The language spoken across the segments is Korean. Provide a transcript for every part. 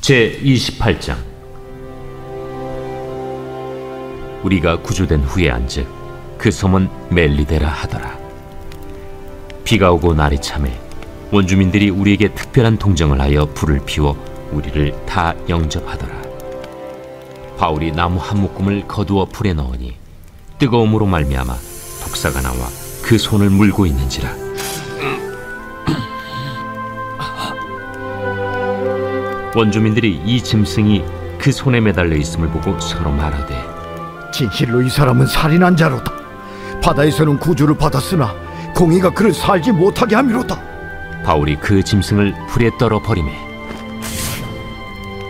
제28장. 우리가 구조된 후에 안즉 그 섬은 멜리데라 하더라. 비가 오고 날이 차매 원주민들이 우리에게 특별한 동정을 하여 불을 피워 우리를 다 영접하더라. 바울이 나무 한 묶음을 거두어 불에 넣으니 뜨거움으로 말미암아 독사가 나와 그 손을 물고 있는지라. 원주민들이 이 짐승이 그 손에 매달려 있음을 보고 서로 말하되, 진실로 이 사람은 살인한 자로다. 바다에서는 구주를 받았으나 공의가 그를 살지 못하게 함이로다. 바울이 그 짐승을 불에 떨어 버리매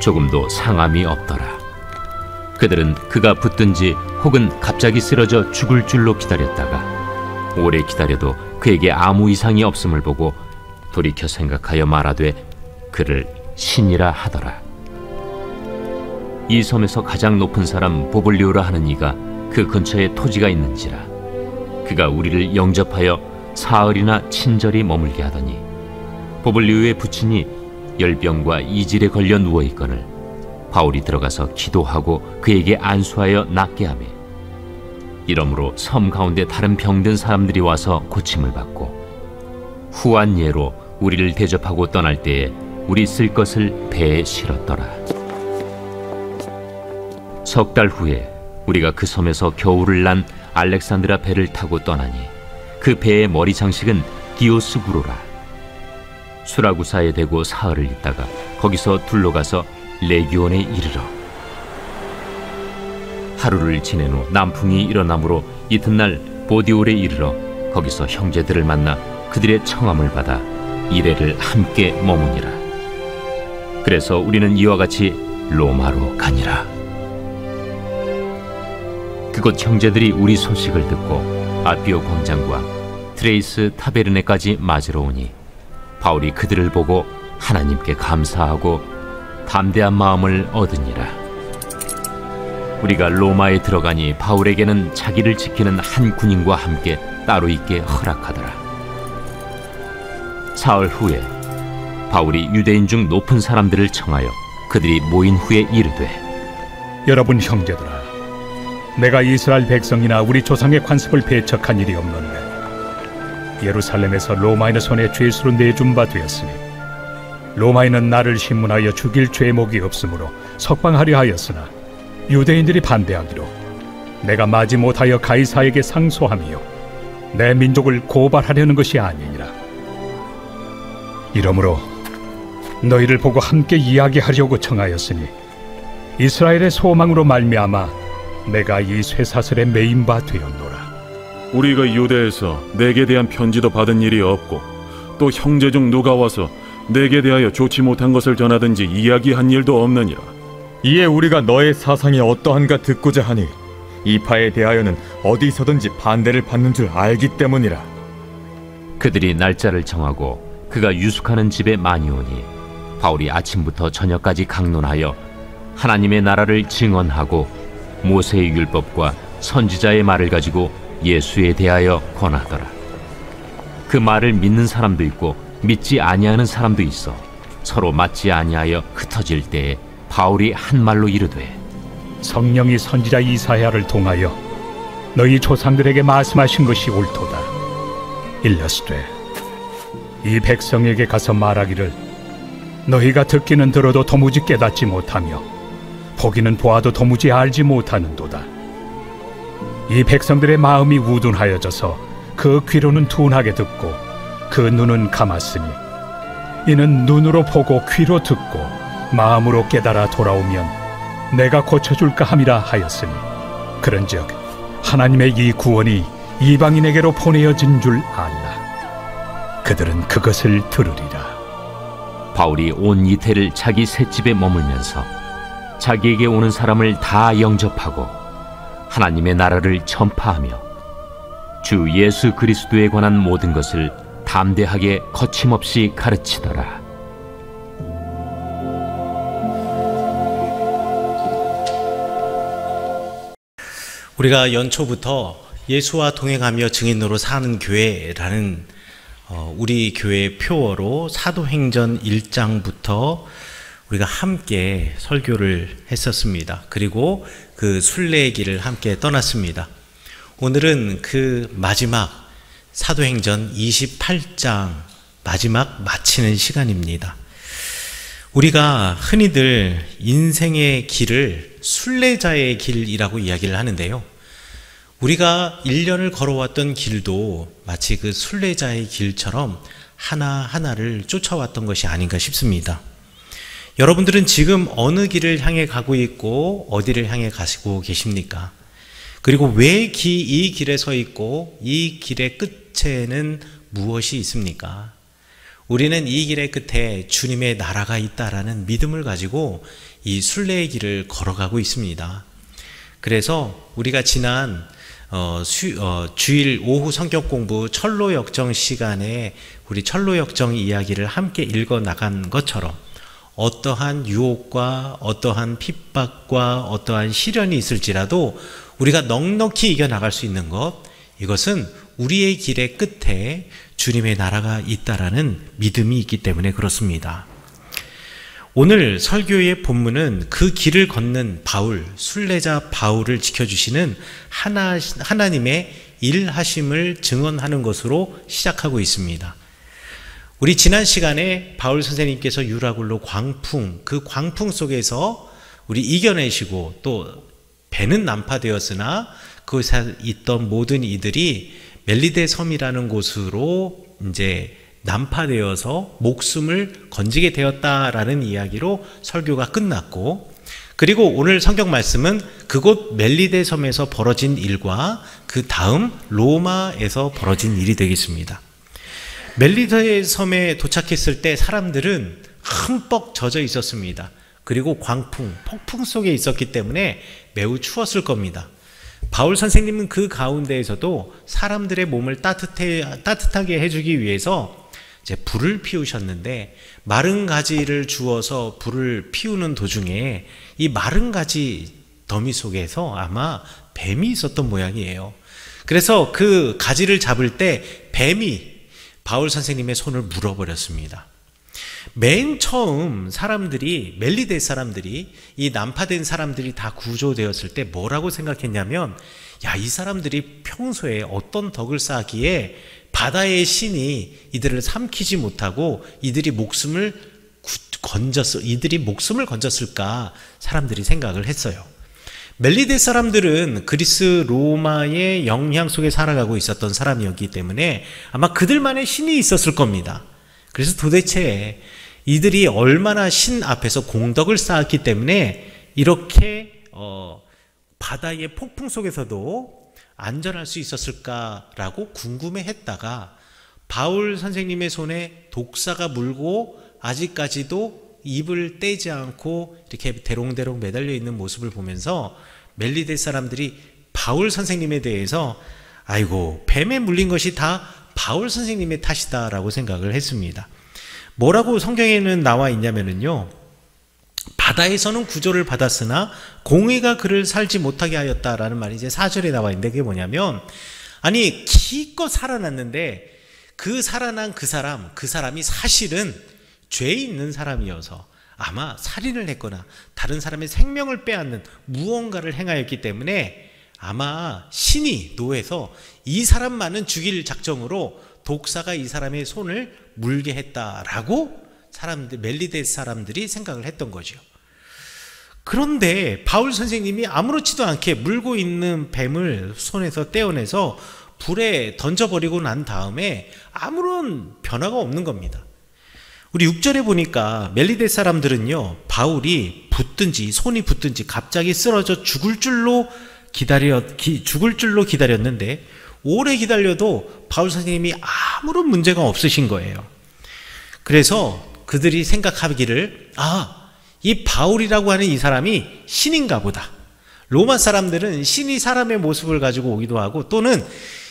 조금도 상함이 없더라. 그들은 그가 붙든지 혹은 갑자기 쓰러져 죽을 줄로 기다렸다가 오래 기다려도 그에게 아무 이상이 없음을 보고 돌이켜 생각하여 말하되 그를 신이라 하더라. 이 섬에서 가장 높은 사람 보블리오라 하는 이가 그 근처에 토지가 있는지라. 그가 우리를 영접하여 사흘이나 친절히 머물게 하더니 보블리오의 부친이 열병과 이질에 걸려 누워있거늘 바울이 들어가서 기도하고 그에게 안수하여 낫게 하매, 이러므로 섬 가운데 다른 병든 사람들이 와서 고침을 받고 후한 예로 우리를 대접하고 떠날 때에 우리 쓸 것을 배에 실었더라. 석 달 후에 우리가 그 섬에서 겨울을 난 알렉산드라 배를 타고 떠나니 그 배의 머리 장식은 디오스구로라. 수라구사에 대고 사흘을 있다가 거기서 둘러가서 레기온에 이르러 하루를 지낸 후 남풍이 일어나므로 이튿날 보디올에 이르러 거기서 형제들을 만나 그들의 청함을 받아 이레를 함께 머무니라. 그래서 우리는 이와 같이 로마로 가니라. 그곳 형제들이 우리 소식을 듣고 아비오 광장과 트레이스 타베르네까지 맞으러 오니 바울이 그들을 보고 하나님께 감사하고 담대한 마음을 얻으니라. 우리가 로마에 들어가니 바울에게는 자기를 지키는 한 군인과 함께 따로 있게 허락하더라. 사흘 후에 바울이 유대인 중 높은 사람들을 청하여 그들이 모인 후에 이르되, 여러분 형제들아, 내가 이스라엘 백성이나 우리 조상의 관습을 배척한 일이 없는데 예루살렘에서 로마인의 손에 죄수로 내준 바 되었으니 로마인은 나를 신문하여 죽일 죄목이 없으므로 석방하려 하였으나 유대인들이 반대하기로 내가 마지 못하여 가이사에게 상소하며 내 민족을 고발하려는 것이 아니니라. 이러므로 너희를 보고 함께 이야기하려고 청하였으니 이스라엘의 소망으로 말미암아 내가 이 쇠사슬에 매인 바 되었노라. 우리가 유대에서 내게 대한 편지도 받은 일이 없고 또 형제 중 누가 와서 내게 대하여 좋지 못한 것을 전하든지 이야기한 일도 없느니라. 이에 우리가 너의 사상이 어떠한가 듣고자 하니 이파에 대하여는 어디서든지 반대를 받는 줄 알기 때문이라. 그들이 날짜를 정하고 그가 유숙하는 집에 많이 오니 바울이 아침부터 저녁까지 강론하여 하나님의 나라를 증언하고 모세의 율법과 선지자의 말을 가지고 예수에 대하여 권하더라. 그 말을 믿는 사람도 있고 믿지 아니하는 사람도 있어 서로 맞지 아니하여 흩어질 때에 바울이 한 말로 이르되, 성령이 선지자 이사야를 통하여 너희 조상들에게 말씀하신 것이 옳도다. 일러스되 이 백성에게 가서 말하기를 너희가 듣기는 들어도 도무지 깨닫지 못하며 보기는 보아도 도무지 알지 못하는도다. 이 백성들의 마음이 우둔하여져서 그 귀로는 둔하게 듣고 그 눈은 감았으니 이는 눈으로 보고 귀로 듣고 마음으로 깨달아 돌아오면 내가 고쳐줄까 함이라 하였으니 그런즉 하나님의 이 구원이 이방인에게로 보내어진 줄 아니라 그들은 그것을 들으리라. 바울이 온 이태를 자기 셋집에 머물면서 자기에게 오는 사람을 다 영접하고 하나님의 나라를 전파하며 주 예수 그리스도에 관한 모든 것을 담대하게 거침없이 가르치더라. 우리가 연초부터 예수와 동행하며 증인으로 사는 교회라는 우리 교회 표어로 사도행전 1장부터 우리가 함께 설교를 했었습니다. 그리고 그 순례의 길을 함께 떠났습니다. 오늘은 그 마지막 사도행전 28장 마지막 마치는 시간입니다. 우리가 흔히들 인생의 길을 순례자의 길이라고 이야기를 하는데요. 우리가 1년을 걸어왔던 길도 마치 그 순례자의 길처럼 하나하나를 쫓아왔던 것이 아닌가 싶습니다. 여러분들은 지금 어느 길을 향해 가고 있고 어디를 향해 가시고 계십니까? 그리고 왜 이 길에 서 있고 이 길의 끝에는 무엇이 있습니까? 우리는 이 길의 끝에 주님의 나라가 있다라는 믿음을 가지고 이 순례의 길을 걸어가고 있습니다. 그래서 우리가 지난 주일 오후 성경 공부 철로역정 시간에 우리 철로역정 이야기를 함께 읽어 나간 것처럼 어떠한 유혹과 어떠한 핍박과 어떠한 시련이 있을지라도 우리가 넉넉히 이겨나갈 수 있는 것, 이것은 우리의 길의 끝에 주님의 나라가 있다라는 믿음이 있기 때문에 그렇습니다. 오늘 설교의 본문은 그 길을 걷는 바울, 순례자 바울을 지켜주시는 하나님의 일하심을 증언하는 것으로 시작하고 있습니다. 우리 지난 시간에 바울 선생님께서 유라굴로 광풍, 그 광풍 속에서 우리 이겨내시고 또 배는 난파되었으나 그곳에 있던 모든 이들이 멜리데 섬이라는 곳으로 이제 난파되어서 목숨을 건지게 되었다라는 이야기로 설교가 끝났고, 그리고 오늘 성경 말씀은 그곳 멜리데 섬에서 벌어진 일과 그 다음 로마에서 벌어진 일이 되겠습니다. 멜리데 섬에 도착했을 때 사람들은 흠뻑 젖어 있었습니다. 그리고 광풍, 폭풍 속에 있었기 때문에 매우 추웠을 겁니다. 바울 선생님은 그 가운데에서도 사람들의 몸을 따뜻하게 해주기 위해서 이제 불을 피우셨는데, 마른 가지를 주워서 불을 피우는 도중에 이 마른 가지 더미 속에서 아마 뱀이 있었던 모양이에요. 그래서 그 가지를 잡을 때 뱀이 바울 선생님의 손을 물어버렸습니다. 맨 처음 멜리데 사람들이, 이 난파된 사람들이 다 구조되었을 때 뭐라고 생각했냐면, 야, 이 사람들이 평소에 어떤 덕을 쌓기에 바다의 신이 이들을 삼키지 못하고 이들이 목숨을 건졌을까 사람들이 생각을 했어요. 멜리데 사람들은 그리스 로마의 영향 속에 살아가고 있었던 사람이었기 때문에 아마 그들만의 신이 있었을 겁니다. 그래서 도대체 이들이 얼마나 신 앞에서 공덕을 쌓았기 때문에 이렇게 바다의 폭풍 속에서도 안전할 수 있었을까라고 궁금해했다가 바울 선생님의 손에 독사가 물고 아직까지도 입을 떼지 않고 이렇게 대롱대롱 매달려 있는 모습을 보면서 멜리데 사람들이 바울 선생님에 대해서 아이고, 뱀에 물린 것이 다 바울 선생님의 탓이다라고 생각을 했습니다. 뭐라고 성경에는 나와 있냐면요, 바다에서는 구조를 받았으나 공의가 그를 살지 못하게 하였다라는 말이 이제 4절에 나와 있는데, 그게 뭐냐면, 아니 기껏 살아났는데 그 살아난 그 사람이 사실은 죄 있는 사람이어서 아마 살인을 했거나 다른 사람의 생명을 빼앗는 무언가를 행하였기 때문에 아마 신이 노해서 이 사람만은 죽일 작정으로 독사가 이 사람의 손을 물게 했다라고 멜리데 사람들이 생각을 했던 거죠. 그런데 바울 선생님이 아무렇지도 않게 물고 있는 뱀을 손에서 떼어내서 불에 던져버리고 난 다음에 아무런 변화가 없는 겁니다. 우리 6절에 보니까 멜리데 사람들은요, 바울이 손이 붙든지 갑자기 쓰러져 죽을 줄로 기다렸는데, 오래 기다려도 바울 선생님이 아무런 문제가 없으신 거예요. 그래서 그들이 생각하기를, 이 바울이라고 하는 이 사람이 신인가 보다. 로마 사람들은 신이 사람의 모습을 가지고 오기도 하고, 또는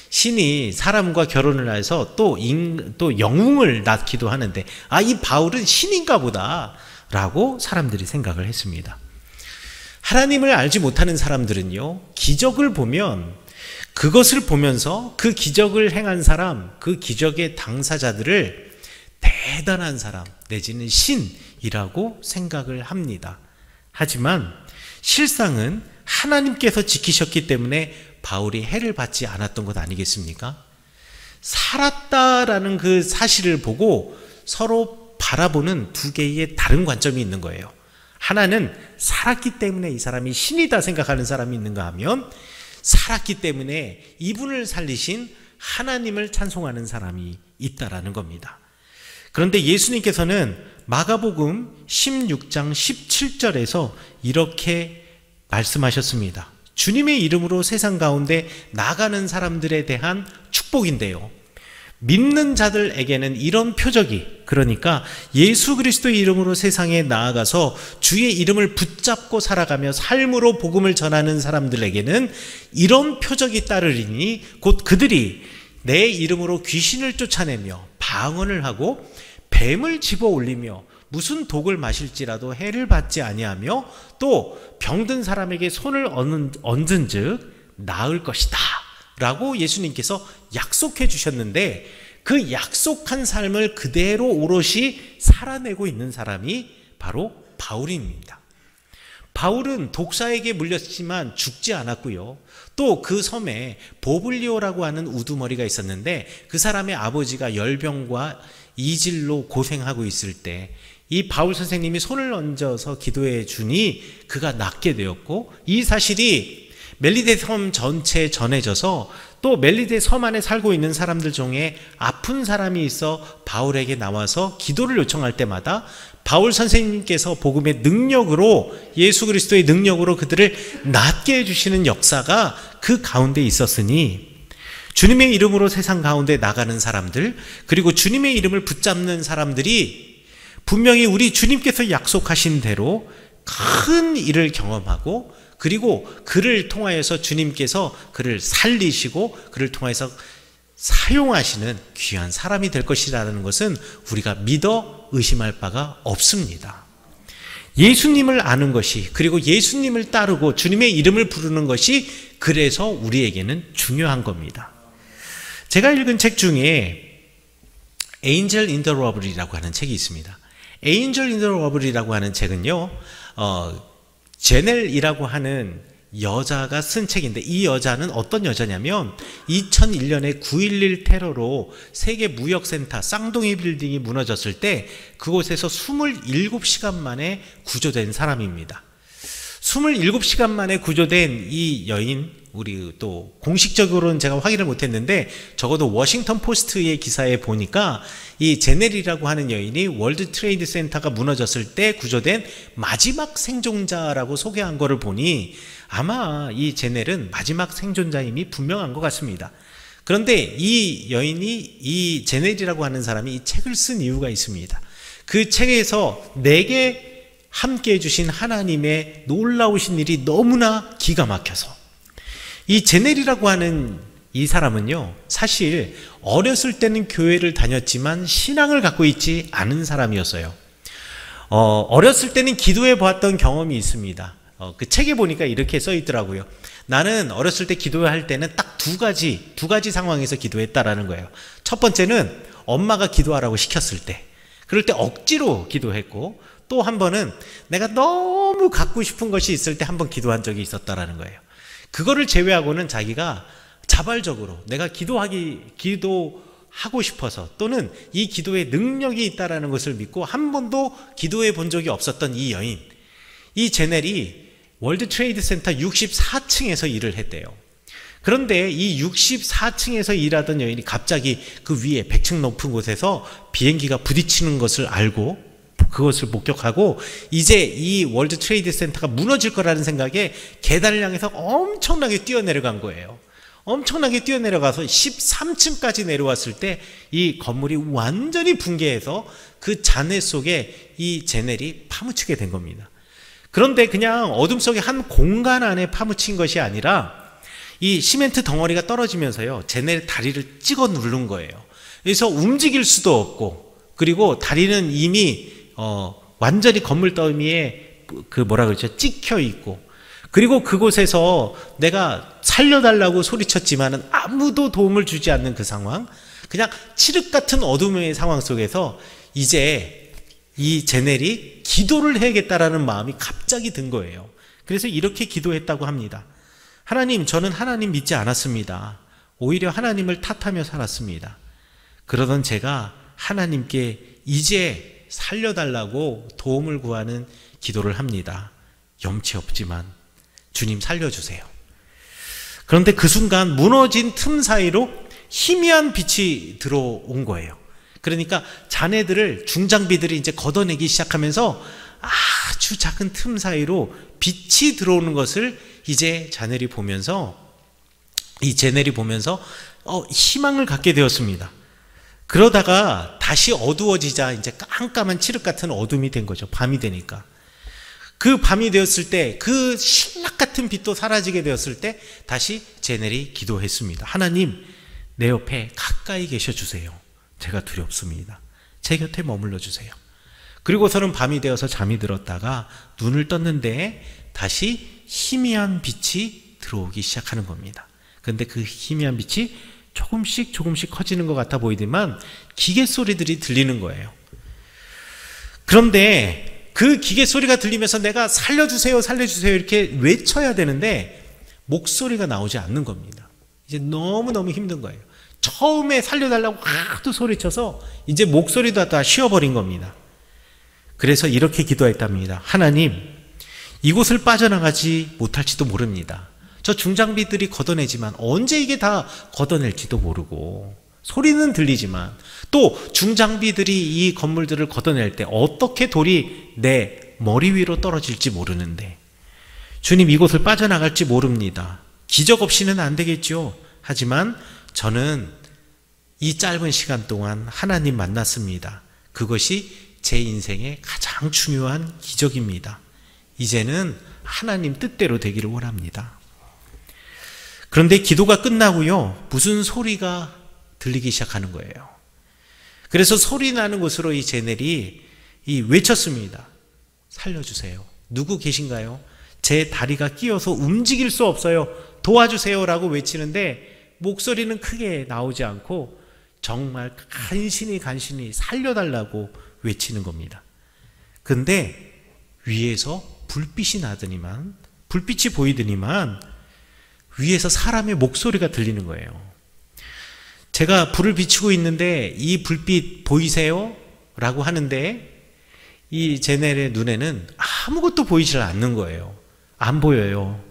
신이 사람과 결혼을 해서 또 영웅을 낳기도 하는데, 이 바울은 신인가 보다 라고 사람들이 생각을 했습니다. 하나님을 알지 못하는 사람들은요, 기적을 보면 그것을 보면서 그 기적을 행한 사람, 그 기적의 당사자들을 대단한 사람 내지는 신, 것이라고 생각을 합니다. 하지만 실상은 하나님께서 지키셨기 때문에 바울이 해를 받지 않았던 것 아니겠습니까? 살았다라는 그 사실을 보고 서로 바라보는 두 개의 다른 관점이 있는 거예요. 하나는 살았기 때문에 이 사람이 신이다 생각하는 사람이 있는가 하면, 살았기 때문에 이분을 살리신 하나님을 찬송하는 사람이 있다라는 겁니다. 그런데 예수님께서는 마가복음 16장 17절에서 이렇게 말씀하셨습니다. 주님의 이름으로 세상 가운데 나가는 사람들에 대한 축복인데요, 믿는 자들에게는 이런 표적이, 그러니까 예수 그리스도의 이름으로 세상에 나아가서 주의 이름을 붙잡고 살아가며 삶으로 복음을 전하는 사람들에게는 이런 표적이 따르리니 곧 그들이 내 이름으로 귀신을 쫓아내며 방언을 하고 뱀을 집어 올리며 무슨 독을 마실지라도 해를 받지 아니하며 또 병든 사람에게 손을 얹은 즉 나을 것이다 라고 예수님께서 약속해 주셨는데, 그 약속한 삶을 그대로 오롯이 살아내고 있는 사람이 바로 바울입니다. 바울은 독사에게 물렸지만 죽지 않았고요, 또 그 섬에 보블리오라고 하는 우두머리가 있었는데 그 사람의 아버지가 열병과 이질로 고생하고 있을 때 이 바울 선생님이 손을 얹어서 기도해 주니 그가 낫게 되었고, 이 사실이 멜리데 섬 전체에 전해져서 또 멜리데 섬 안에 살고 있는 사람들 중에 아픈 사람이 있어 바울에게 나와서 기도를 요청할 때마다 바울 선생님께서 복음의 능력으로, 예수 그리스도의 능력으로 그들을 낫게 해주시는 역사가 그 가운데 있었으니, 주님의 이름으로 세상 가운데 나가는 사람들, 그리고 주님의 이름을 붙잡는 사람들이 분명히 우리 주님께서 약속하신 대로 큰 일을 경험하고, 그리고 그를 통하여서 주님께서 그를 살리시고 그를 통해서 사용하시는 귀한 사람이 될 것이라는 것은 우리가 믿어 의심할 바가 없습니다. 예수님을 아는 것이, 그리고 예수님을 따르고 주님의 이름을 부르는 것이 그래서 우리에게는 중요한 겁니다. 제가 읽은 책 중에 Angel in the Robbie라고 하는 책이 있습니다. Angel in the Robbie라고 하는 책은요, 제넬이라고 하는 여자가 쓴 책인데, 이 여자는 어떤 여자냐면 2001년에 9.11 테러로 세계 무역센터 쌍둥이 빌딩이 무너졌을 때 그곳에서 27시간 만에 구조된 사람입니다. 27시간 만에 구조된 이 여인, 우리 또 공식적으로는 제가 확인을 못했는데 적어도 워싱턴 포스트의 기사에 보니까 이 제넬이라고 하는 여인이 월드 트레이드 센터가 무너졌을 때 구조된 마지막 생존자라고 소개한 거를 보니 아마 이 제넬은 마지막 생존자임이 분명한 것 같습니다. 그런데 이 여인이, 이 제넬이라고 하는 사람이 이 책을 쓴 이유가 있습니다. 그 책에서 내게 함께 해주신 하나님의 놀라우신 일이 너무나 기가 막혀서, 이 제넬이라고 하는 이 사람은요, 사실 어렸을 때는 교회를 다녔지만 신앙을 갖고 있지 않은 사람이었어요. 어렸을 때는 기도해 보았던 경험이 있습니다. 그 책에 보니까 이렇게 써 있더라고요. 나는 어렸을 때 기도할 때는 딱 두 가지 상황에서 기도했다라는 거예요. 첫 번째는 엄마가 기도하라고 시켰을 때, 그럴 때 억지로 기도했고, 또 한 번은 내가 너무 갖고 싶은 것이 있을 때 한 번 기도한 적이 있었다라는 거예요. 그거를 제외하고는 자기가 자발적으로 내가 기도하고 싶어서, 또는 이 기도에 능력이 있다라는 것을 믿고 한 번도 기도해 본 적이 없었던 이 여인, 이 제넬이 월드 트레이드 센터 64층에서 일을 했대요. 그런데 이 64층에서 일하던 여인이 갑자기 그 위에 100층 높은 곳에서 비행기가 부딪히는 것을 알고, 그것을 목격하고 이제 이 월드 트레이드 센터가 무너질 거라는 생각에 계단을 향해서 엄청나게 뛰어내려간 거예요. 엄청나게 뛰어내려가서 13층까지 내려왔을 때 이 건물이 완전히 붕괴해서 그 잔해 속에 이 제넬이 파묻히게 된 겁니다. 그런데 그냥 어둠 속에 한 공간 안에 파묻힌 것이 아니라 이 시멘트 덩어리가 떨어지면서요, 제넬 다리를 찍어 누른 거예요. 그래서 움직일 수도 없고, 그리고 다리는 이미 완전히 건물 더미에 찍혀 있고, 그리고 그곳에서 내가 살려달라고 소리쳤지만은 아무도 도움을 주지 않는 그 상황, 그냥 칠흑 같은 어둠의 상황 속에서 이제 이 제넬이 기도를 해야겠다라는 마음이 갑자기 든 거예요. 그래서 이렇게 기도했다고 합니다. 하나님, 저는 하나님 믿지 않았습니다. 오히려 하나님을 탓하며 살았습니다. 그러던 제가 하나님께 이제 살려달라고 도움을 구하는 기도를 합니다. 염치 없지만 주님 살려주세요. 그런데 그 순간 무너진 틈 사이로 희미한 빛이 들어온 거예요. 그러니까 자네들을 중장비들이 이제 걷어내기 시작하면서 아주 작은 틈 사이로 빛이 들어오는 것을 이제 제넬이 보면서 희망을 갖게 되었습니다. 그러다가 다시 어두워지자 이제 깜깜한 칠흑 같은 어둠이 된 거죠. 밤이 되니까. 그 밤이 되었을 때, 그 신락 같은 빛도 사라지게 되었을 때 다시 제넬이 기도했습니다. 하나님, 내 옆에 가까이 계셔 주세요. 제가 두렵습니다. 제 곁에 머물러 주세요. 그리고서는 밤이 되어서 잠이 들었다가 눈을 떴는데 다시 희미한 빛이 들어오기 시작하는 겁니다. 그런데 그 희미한 빛이 조금씩 커지는 것 같아 보이지만 기계 소리들이 들리는 거예요. 그런데 그 기계 소리가 들리면서 내가 살려주세요, 살려주세요 이렇게 외쳐야 되는데 목소리가 나오지 않는 겁니다. 이제 너무너무 힘든 거예요. 처음에 살려달라고 하도 소리쳐서 이제 목소리도 다 쉬어버린 겁니다. 그래서 이렇게 기도했답니다. 하나님, 이곳을 빠져나가지 못할지도 모릅니다. 저 중장비들이 걷어내지만 언제 이게 다 걷어낼지도 모르고, 소리는 들리지만 또 중장비들이 이 건물들을 걷어낼 때 어떻게 돌이 내 머리 위로 떨어질지 모르는데, 주님, 이곳을 빠져나갈지 모릅니다. 기적 없이는 안 되겠죠. 하지만 저는 이 짧은 시간 동안 하나님 만났습니다. 그것이 제 인생의 가장 중요한 기적입니다. 이제는 하나님 뜻대로 되기를 원합니다. 그런데 기도가 끝나고요, 무슨 소리가 들리기 시작하는 거예요. 그래서 소리 나는 곳으로 이 제넬이 외쳤습니다. 살려주세요. 누구 계신가요? 제 다리가 끼어서 움직일 수 없어요. 도와주세요라고 외치는데 목소리는 크게 나오지 않고 정말 간신히 살려달라고 외치는 겁니다. 근데 위에서 불빛이 나더니만, 불빛이 보이더니만 위에서 사람의 목소리가 들리는 거예요. 제가 불을 비추고 있는데 이 불빛 보이세요? 라고 하는데 이 제넬의 눈에는 아무것도 보이질 않는 거예요. 안 보여요.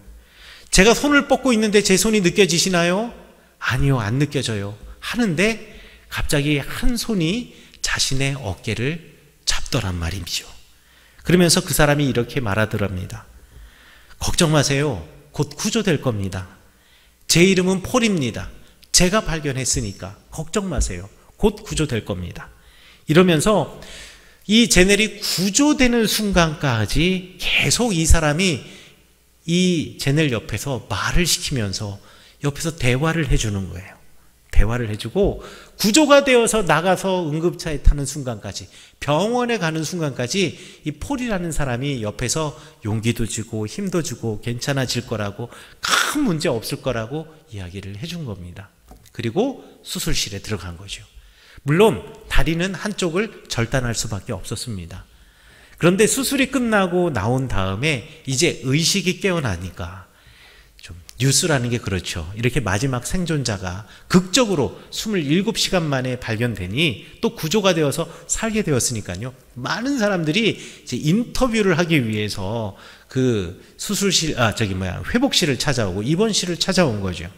제가 손을 뻗고 있는데 제 손이 느껴지시나요? 아니요, 안 느껴져요. 하는데 갑자기 한 손이 자신의 어깨를 잡더란 말이죠. 그러면서 그 사람이 이렇게 말하더랍니다. 걱정 마세요. 곧 구조될 겁니다. 제 이름은 폴입니다. 제가 발견했으니까 걱정 마세요. 곧 구조될 겁니다. 이러면서 이 제넬이 구조되는 순간까지 계속 이 사람이 이 제넬 옆에서 말을 시키면서 옆에서 대화를 해주는 거예요. 대화를 해주고 구조가 되어서 나가서 응급차에 타는 순간까지, 병원에 가는 순간까지 이 폴이라는 사람이 옆에서 용기도 주고 힘도 주고 괜찮아질 거라고, 큰 문제 없을 거라고 이야기를 해준 겁니다. 그리고 수술실에 들어간 거죠. 물론 다리는 한쪽을 절단할 수밖에 없었습니다. 그런데 수술이 끝나고 나온 다음에 이제 의식이 깨어나니까, 좀 뉴스라는 게 그렇죠. 이렇게 마지막 생존자가 극적으로 27시간 만에 발견되니 또 구조가 되어서 살게 되었으니까요. 많은 사람들이 이제 인터뷰를 하기 위해서 그 수술실, 회복실을 찾아오고 입원실을 찾아온 거죠.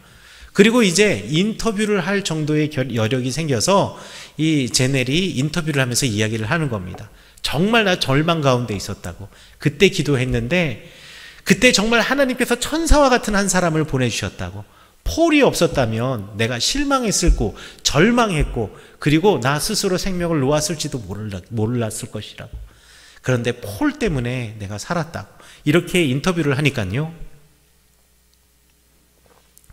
그리고 이제 인터뷰를 할 정도의 여력이 생겨서 이 제넬이 인터뷰를 하면서 이야기를 하는 겁니다. 정말 나 절망 가운데 있었다고. 그때 기도했는데 그때 정말 하나님께서 천사와 같은 한 사람을 보내주셨다고. 폴이 없었다면 내가 실망했을고 절망했고 그리고 나 스스로 생명을 놓았을지도 몰랐을 것이라고. 그런데 폴 때문에 내가 살았다고. 이렇게 인터뷰를 하니까요.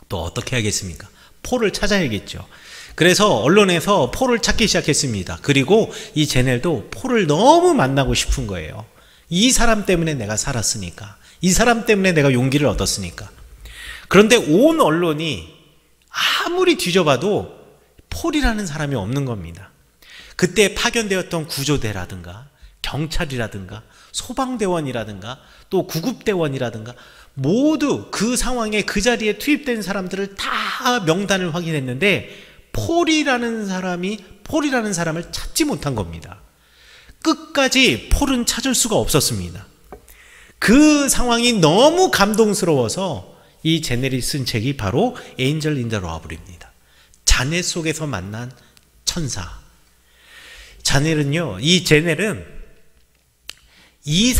또 어떻게 하겠습니까? 폴을 찾아야겠죠. 그래서 언론에서 폴을 찾기 시작했습니다. 그리고 이 제넬도 폴을 너무 만나고 싶은 거예요. 이 사람 때문에 내가 살았으니까. 이 사람 때문에 내가 용기를 얻었으니까. 그런데 온 언론이 아무리 뒤져봐도 폴이라는 사람이 없는 겁니다. 그때 파견되었던 구조대라든가 경찰이라든가 소방대원이라든가 또 구급대원이라든가 모두 그 상황에 그 자리에 투입된 사람들을 다 명단을 확인했는데 폴이라는 사람을 찾지 못한 겁니다. 끝까지 폴은 찾을 수가 없었습니다. 그 상황이 너무 감동스러워서 이 제넬이 쓴 책이 바로 Angel in the Rove입니다. 자네 속에서 만난 천사. 이 제넬은 이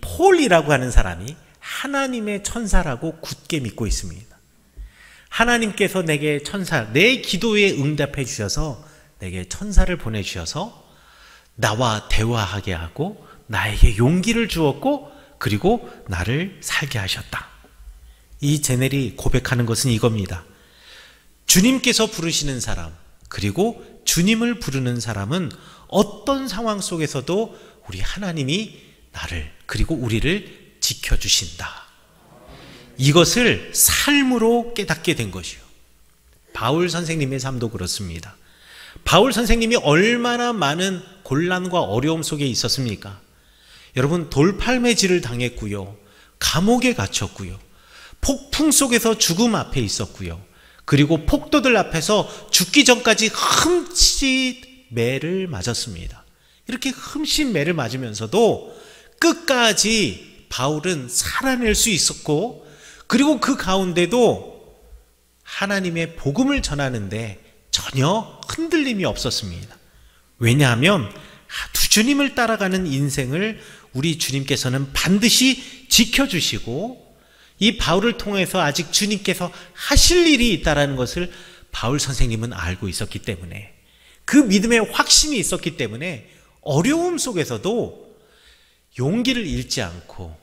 폴이라고 하는 사람이 하나님의 천사라고 굳게 믿고 있습니다. 하나님께서 내게 내 기도에 응답해 주셔서 내게 천사를 보내주셔서 나와 대화하게 하고 나에게 용기를 주었고 그리고 나를 살게 하셨다. 이 제넬이 고백하는 것은 이겁니다. 주님께서 부르시는 사람, 그리고 주님을 부르는 사람은 어떤 상황 속에서도 우리 하나님이 나를 그리고 우리를 지켜주신다. 이것을 삶으로 깨닫게 된 것이요. 바울 선생님의 삶도 그렇습니다. 바울 선생님이 얼마나 많은 곤란과 어려움 속에 있었습니까? 여러분, 돌팔매질을 당했고요, 감옥에 갇혔고요, 폭풍 속에서 죽음 앞에 있었고요, 그리고 폭도들 앞에서 죽기 전까지 흠칫 매를 맞았습니다. 이렇게 흠칫 매를 맞으면서도 끝까지 바울은 살아낼 수 있었고, 그리고 그 가운데도 하나님의 복음을 전하는데 전혀 흔들림이 없었습니다. 왜냐하면 주님을 따라가는 인생을 우리 주님께서는 반드시 지켜주시고, 이 바울을 통해서 아직 주님께서 하실 일이 있다는 것을 바울 선생님은 알고 있었기 때문에, 그 믿음의 확신이 있었기 때문에 어려움 속에서도 용기를 잃지 않고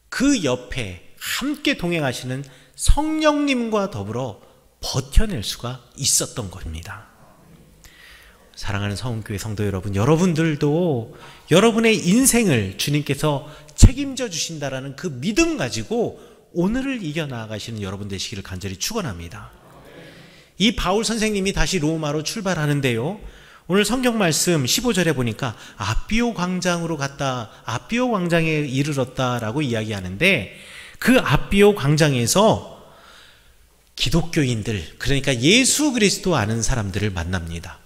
그 옆에 함께 동행하시는 성령님과 더불어 버텨낼 수가 있었던 겁니다. 사랑하는 서운교회 성도 여러분, 여러분들도 여러분의 인생을 주님께서 책임져 주신다라는 그 믿음 가지고 오늘을 이겨나가시는 여러분 되시기를 간절히 축원합니다. 이 바울 선생님이 다시 로마로 출발하는데요, 오늘 성경 말씀 15절에 보니까 아비오 광장으로 갔다, 아비오 광장에 이르렀다라고 이야기하는데, 그 아비오 광장에서 기독교인들, 그러니까 예수 그리스도 아는 사람들을 만납니다.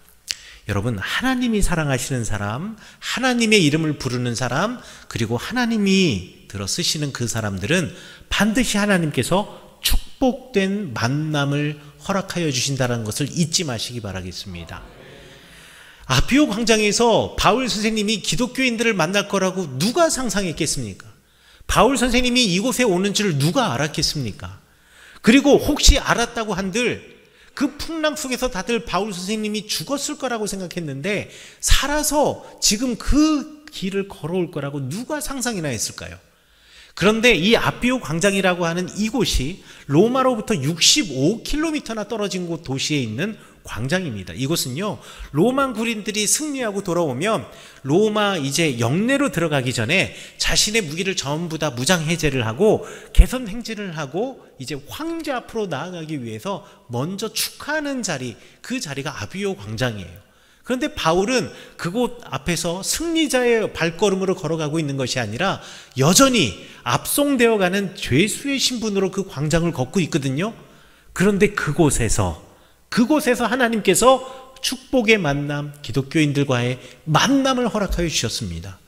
여러분, 하나님이 사랑하시는 사람, 하나님의 이름을 부르는 사람, 그리고 하나님이 들어 쓰시는 그 사람들은 반드시 하나님께서 축복된 만남을 허락하여 주신다는 것을 잊지 마시기 바라겠습니다. 아비오 광장에서 바울 선생님이 기독교인들을 만날 거라고 누가 상상했겠습니까? 바울 선생님이 이곳에 오는 줄 누가 알았겠습니까? 그리고 혹시 알았다고 한들 그 풍랑 속에서 다들 바울 선생님이 죽었을 거라고 생각했는데 살아서 지금 그 길을 걸어올 거라고 누가 상상이나 했을까요? 그런데 이 아비오 광장이라고 하는 이곳이 로마로부터 65km나 떨어진 곳 도시에 있는 광장입니다. 이곳은요, 로마 군인들이 승리하고 돌아오면 로마 이제 영내로 들어가기 전에 자신의 무기를 전부 다 무장 해제를 하고 개선 행진을 하고 이제 황제 앞으로 나아가기 위해서 먼저 축하하는 자리, 그 자리가 아비오 광장이에요. 그런데 바울은 그곳 앞에서 승리자의 발걸음으로 걸어가고 있는 것이 아니라 여전히 압송되어가는 죄수의 신분으로 그 광장을 걷고 있거든요. 그런데 그곳에서 하나님께서 축복의 만남, 기독교인들과의 만남을 허락하여 주셨습니다.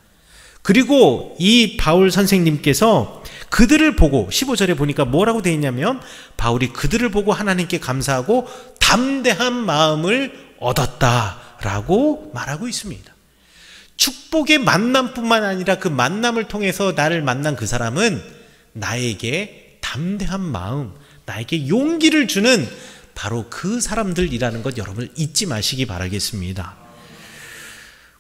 그리고 이 바울 선생님께서 그들을 보고 15절에 보니까 뭐라고 되어 있냐면, 바울이 그들을 보고 하나님께 감사하고 담대한 마음을 얻었다라고 말하고 있습니다. 축복의 만남뿐만 아니라 그 만남을 통해서 나를 만난 그 사람은 나에게 담대한 마음, 나에게 용기를 주는 바로 그 사람들이라는 것 여러분 잊지 마시기 바라겠습니다.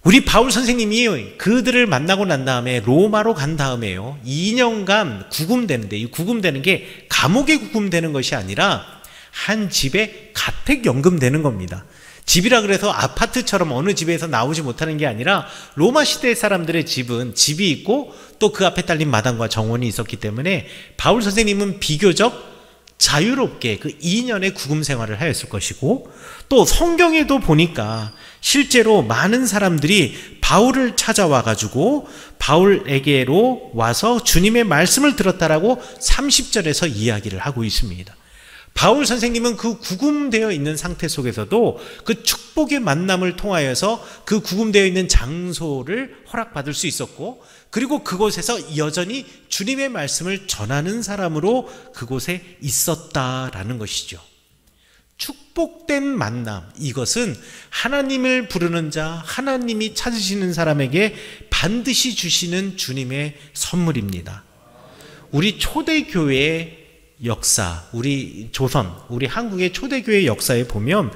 우리 바울 선생님이 그들을 만나고 난 다음에 로마로 간 다음에요, 2년간 구금되는데, 이 구금되는 게 감옥에 구금되는 것이 아니라 한 집에 가택연금되는 겁니다. 집이라 그래서 아파트처럼 어느 집에서 나오지 못하는 게 아니라 로마 시대 사람들의 집은 집이 있고 또 그 앞에 딸린 마당과 정원이 있었기 때문에 바울 선생님은 비교적 자유롭게 그 2년의 구금 생활을 하였을 것이고, 또 성경에도 보니까 실제로 많은 사람들이 바울을 찾아와 가지고 바울에게로 와서 주님의 말씀을 들었다라고 30절에서 이야기를 하고 있습니다. 바울 선생님은 그 구금되어 있는 상태 속에서도 그 축복의 만남을 통하여서 그 구금되어 있는 장소를 허락받을 수 있었고, 그리고 그곳에서 여전히 주님의 말씀을 전하는 사람으로 그곳에 있었다라는 것이죠. 축복된 만남, 이것은 하나님을 부르는 자, 하나님이 찾으시는 사람에게 반드시 주시는 주님의 선물입니다. 우리 초대교회의 역사, 우리 조선, 우리 한국의 초대교회 역사에 보면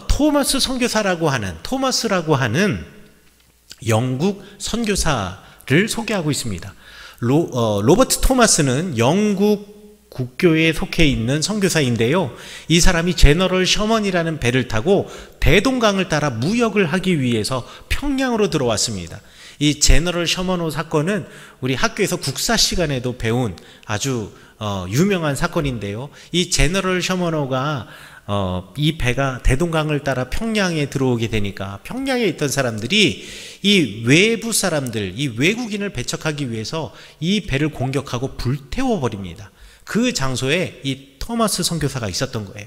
토마스 선교사라고 하는 영국 선교사를 소개하고 있습니다. 로버트 토마스는 영국 국교에 속해 있는 선교사인데요. 이 사람이 제너럴 셔먼이라는 배를 타고 대동강을 따라 무역을 하기 위해서 평양으로 들어왔습니다. 이 제너럴 셔먼호 사건은 우리 학교에서 국사 시간에도 배운 아주 유명한 사건인데요. 이 제너럴 셔먼호가 이 배가 대동강을 따라 평양에 들어오게 되니까 평양에 있던 사람들이 이 외부 사람들, 이 외국인을 배척하기 위해서 이 배를 공격하고 불태워 버립니다. 그 장소에 이 토마스 선교사가 있었던 거예요.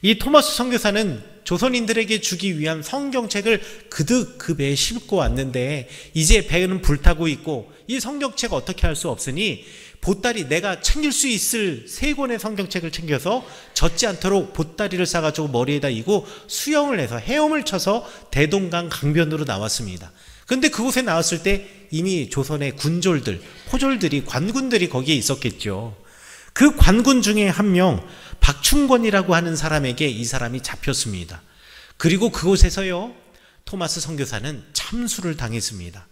이 토마스 선교사는 조선인들에게 주기 위한 성경책을 그득 그 배에 싣고 왔는데 이제 배는 불타고 있고 이 성경책 어떻게 할 수 없으니 보따리, 내가 챙길 수 있을 3권의 성경책을 챙겨서 젖지 않도록 보따리를 싸가지고 머리에다 이고 수영을 해서 헤엄을 쳐서 대동강 강변으로 나왔습니다. 그런데 그곳에 나왔을 때 이미 조선의 군졸들, 포졸들이, 관군들이 거기에 있었겠죠. 그 관군 중에 한 명 박충권이라고 하는 사람에게 이 사람이 잡혔습니다. 그리고 그곳에서요, 토마스 선교사는 참수를 당했습니다.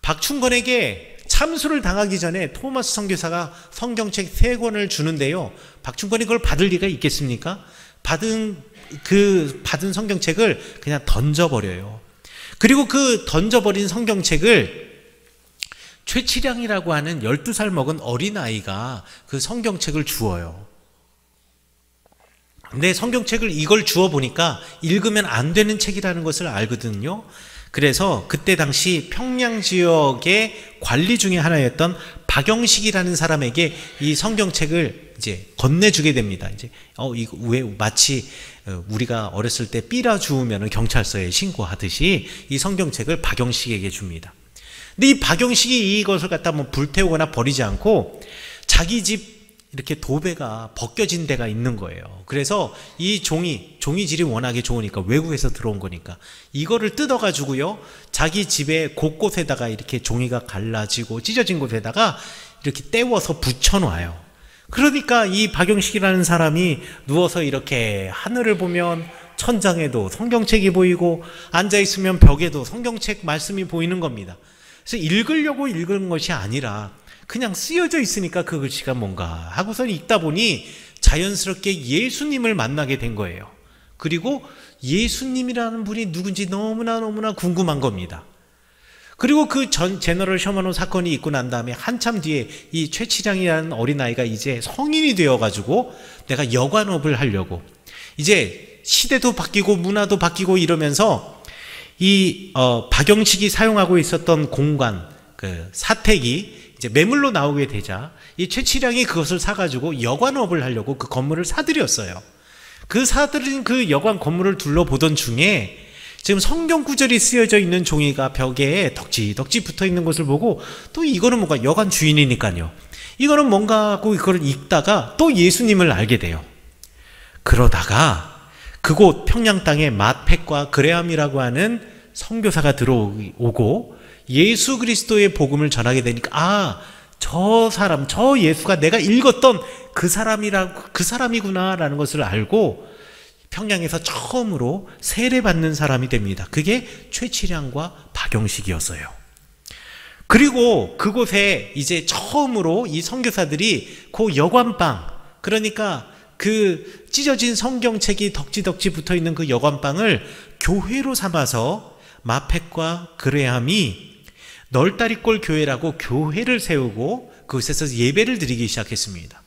박충권에게 참수를 당하기 전에 토마스 선교사가 성경책 3권을 주는데요, 박충권이 그걸 받을 리가 있겠습니까? 받은 성경책을 그냥 던져버려요. 그리고 그 던져버린 성경책을 최치량이라고 하는 12살 먹은 어린아이가 그 성경책을 주어요. 근데 성경책을 이걸 주워 보니까 읽으면 안 되는 책이라는 것을 알거든요. 그래서 그때 당시 평양 지역의 관리 중에 하나였던 박영식이라는 사람에게 이 성경책을 이제 건네주게 됩니다. 이제 이거 왜 마치 우리가 어렸을 때 삐라 주우면 경찰서에 신고하듯이 이 성경책을 박영식에게 줍니다. 근데 이 박영식이 이것을 갖다 뭐 불태우거나 버리지 않고 자기 집 이렇게 도배가 벗겨진 데가 있는 거예요. 그래서 이 종이질이 워낙에 좋으니까, 외국에서 들어온 거니까 이거를 뜯어가지고요, 자기 집에 곳곳에다가 이렇게 종이가 갈라지고 찢어진 곳에다가 이렇게 떼워서 붙여놔요. 그러니까 이 박영식이라는 사람이 누워서 이렇게 하늘을 보면 천장에도 성경책이 보이고 앉아있으면 벽에도 성경책 말씀이 보이는 겁니다. 그래서 읽으려고 읽은 것이 아니라 그냥 쓰여져 있으니까 그 글씨가 뭔가 하고서 읽다 보니 자연스럽게 예수님을 만나게 된 거예요. 그리고 예수님이라는 분이 누군지 너무나 궁금한 겁니다. 그리고 그 제너럴 셔먼호 사건이 있고 난 다음에 한참 뒤에 이 최치량이라는 어린아이가 이제 성인이 되어가지고 내가 여관업을 하려고, 이제 시대도 바뀌고 문화도 바뀌고 이러면서 이 박영식이 사용하고 있었던 공간, 그 사택이 이제 매물로 나오게 되자 이 최치량이 그것을 사가지고 여관업을 하려고 그 건물을 사들였어요. 그 사들인 그 여관 건물을 둘러보던 중에 지금 성경 구절이 쓰여져 있는 종이가 벽에 덕지덕지 붙어 있는 것을 보고, 또 이거는 뭔가, 여관 주인이니까요, 이거는 뭔가 하고 이걸 읽다가 또 예수님을 알게 돼요. 그러다가 그곳 평양 땅에 맏팩과 그레함이라고 하는 선교사가 들어오고 예수 그리스도의 복음을 전하게 되니까, 저 사람, 저 예수가 내가 읽었던 그 사람이구나라는 것을 알고 평양에서 처음으로 세례받는 사람이 됩니다. 그게 최치량과 박영식이었어요. 그리고 그곳에 이제 처음으로 이 선교사들이 그 여관방, 그러니까 그 찢어진 성경책이 덕지덕지 붙어 있는 그 여관방을 교회로 삼아서 마펙과 그레함이 널다리꼴 교회라고 교회를 세우고 그곳에서 예배를 드리기 시작했습니다.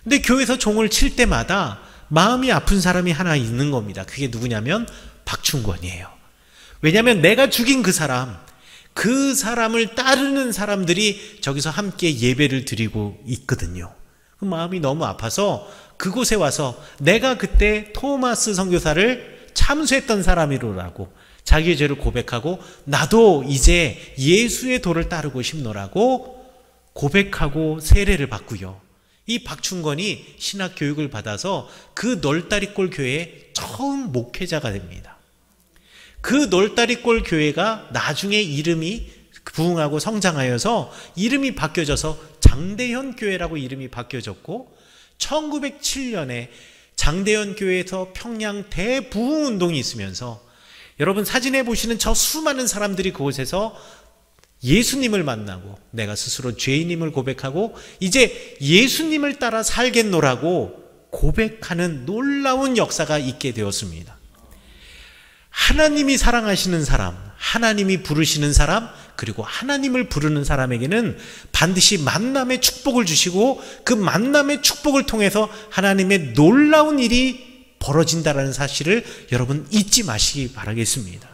근데 교회에서 종을 칠 때마다 마음이 아픈 사람이 하나 있는 겁니다. 그게 누구냐면 박충권이에요. 왜냐하면 내가 죽인 그 사람을 따르는 사람들이 저기서 함께 예배를 드리고 있거든요. 그 마음이 너무 아파서 그곳에 와서 내가 그때 토마스 선교사를 참수했던 사람이로라고 자기의 죄를 고백하고 나도 이제 예수의 도를 따르고 싶노라고 고백하고 세례를 받고요. 이 박충건이 신학 교육을 받아서 그 널다리골 교회의 처음 목회자가 됩니다. 그 널다리골 교회가 나중에 이름이 부흥하고 성장하여서 이름이 바뀌어져서 장대현 교회라고 이름이 바뀌어졌고 1907년에 장대현 교회에서 평양 대부흥 운동이 있으면서 여러분 사진에 보시는 저 수많은 사람들이 그곳에서 예수님을 만나고 내가 스스로 죄인임을 고백하고 이제 예수님을 따라 살겠노라고 고백하는 놀라운 역사가 있게 되었습니다. 하나님이 사랑하시는 사람, 하나님이 부르시는 사람, 그리고 하나님을 부르는 사람에게는 반드시 만남의 축복을 주시고 그 만남의 축복을 통해서 하나님의 놀라운 일이 벌어진다는 사실을 여러분 잊지 마시기 바라겠습니다.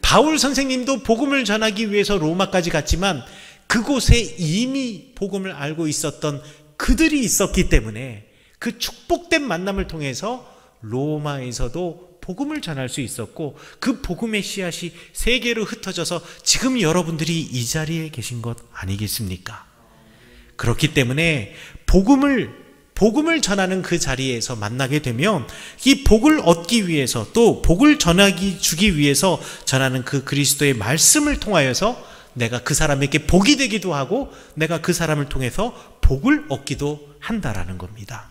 바울 선생님도 복음을 전하기 위해서 로마까지 갔지만 그곳에 이미 복음을 알고 있었던 그들이 있었기 때문에 그 축복된 만남을 통해서 로마에서도 복음을 전할 수 있었고 그 복음의 씨앗이 세계로 흩어져서 지금 여러분들이 이 자리에 계신 것 아니겠습니까? 그렇기 때문에 복음을 전하는 그 자리에서 만나게 되면 이 복을 얻기 위해서 또 복을 주기 위해서 전하는 그 그리스도의 말씀을 통하여서 내가 그 사람에게 복이 되기도 하고 내가 그 사람을 통해서 복을 얻기도 한다라는 겁니다.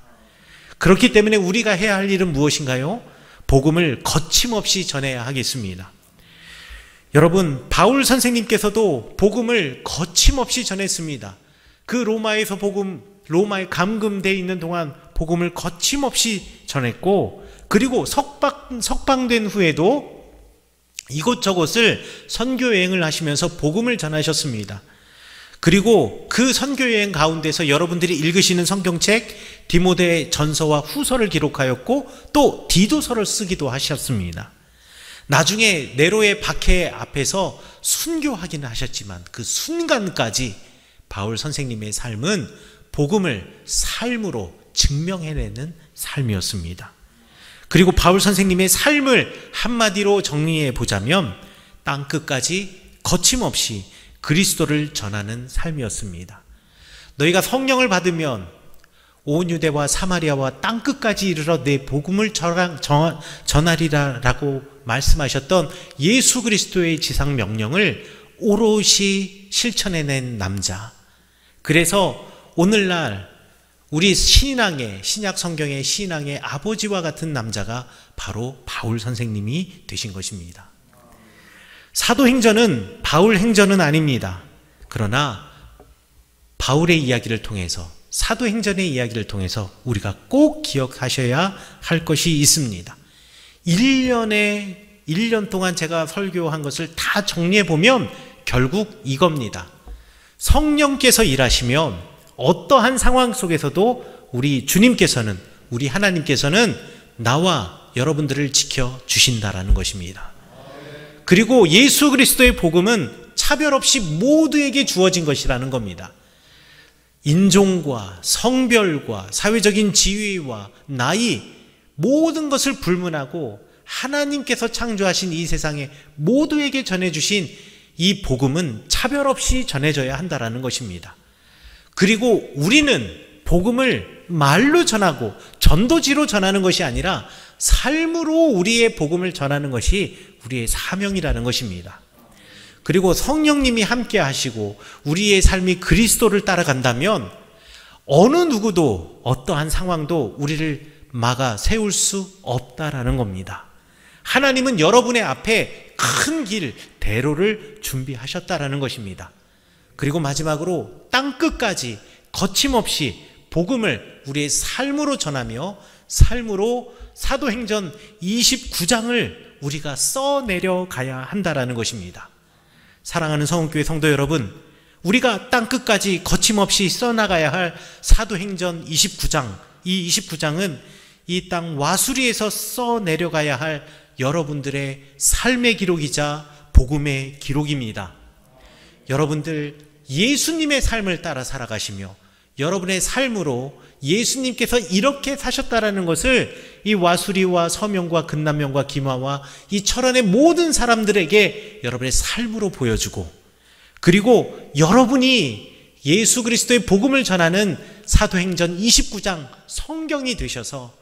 그렇기 때문에 우리가 해야 할 일은 무엇인가요? 복음을 거침없이 전해야 하겠습니다. 여러분, 바울 선생님께서도 복음을 거침없이 전했습니다. 그 로마에 감금되어 있는 동안 복음을 거침없이 전했고 그리고 석방된 후에도 이곳저곳을 선교여행을 하시면서 복음을 전하셨습니다. 그리고 그 선교여행 가운데서 여러분들이 읽으시는 성경책 디모데 전서와 후서를 기록하였고 또 디도서를 쓰기도 하셨습니다. 나중에 네로의 박해 앞에서 순교하기는 하셨지만 그 순간까지 바울 선생님의 삶은 복음을 삶으로 증명해내는 삶이었습니다. 그리고 바울 선생님의 삶을 한마디로 정리해 보자면 땅끝까지 거침없이 그리스도를 전하는 삶이었습니다. 너희가 성령을 받으면 온 유대와 사마리아와 땅끝까지 이르러 내 복음을 전하리라라고 말씀하셨던 예수 그리스도의 지상 명령을 오롯이 실천해낸 남자. 그래서 오늘날 우리 신약 성경의 신앙의 아버지와 같은 남자가 바로 바울 선생님이 되신 것입니다. 사도행전은 바울 행전은 아닙니다. 그러나 바울의 이야기를 통해서 사도행전의 이야기를 통해서 우리가 꼭 기억하셔야 할 것이 있습니다. 1년 동안 제가 설교한 것을 다 정리해 보면 결국 이겁니다. 성령께서 일하시면 어떠한 상황 속에서도 우리 주님께서는, 우리 하나님께서는 나와 여러분들을 지켜주신다라는 것입니다. 그리고 예수 그리스도의 복음은 차별 없이 모두에게 주어진 것이라는 겁니다. 인종과 성별과 사회적인 지위와 나이 모든 것을 불문하고 하나님께서 창조하신 이 세상에 모두에게 전해주신 이 복음은 차별 없이 전해져야 한다는 것입니다. 그리고 우리는 복음을 말로 전하고 전도지로 전하는 것이 아니라 삶으로 우리의 복음을 전하는 것이 우리의 사명이라는 것입니다. 그리고 성령님이 함께 하시고 우리의 삶이 그리스도를 따라간다면 어느 누구도 어떠한 상황도 우리를 막아 세울 수 없다라는 겁니다. 하나님은 여러분의 앞에 큰 길, 대로를 준비하셨다라는 것입니다. 그리고 마지막으로 땅끝까지 거침없이 복음을 우리의 삶으로 전하며 삶으로 사도행전 29장을 우리가 써내려가야 한다라는 것입니다. 사랑하는 성원교회 성도 여러분, 우리가 땅끝까지 거침없이 써나가야 할 사도행전 29장, 이 29장은 이 땅 와수리에서 써내려가야 할 여러분들의 삶의 기록이자 복음의 기록입니다. 여러분들 예수님의 삶을 따라 살아가시며 여러분의 삶으로 예수님께서 이렇게 사셨다라는 것을 이 와수리와 서명과 금남명과 김화와 이 철원의 모든 사람들에게 여러분의 삶으로 보여주고, 그리고 여러분이 예수 그리스도의 복음을 전하는 사도행전 29장 성경이 되셔서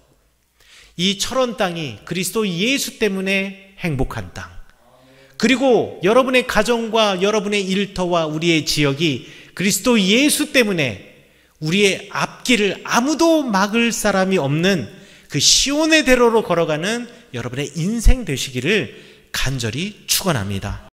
이 철원 땅이 그리스도 예수 때문에 행복한 땅, 그리고 여러분의 가정과 여러분의 일터와 우리의 지역이 그리스도 예수 때문에 우리의 앞길을 아무도 막을 사람이 없는 그 시온의 대로로 걸어가는 여러분의 인생 되시기를 간절히 축원합니다.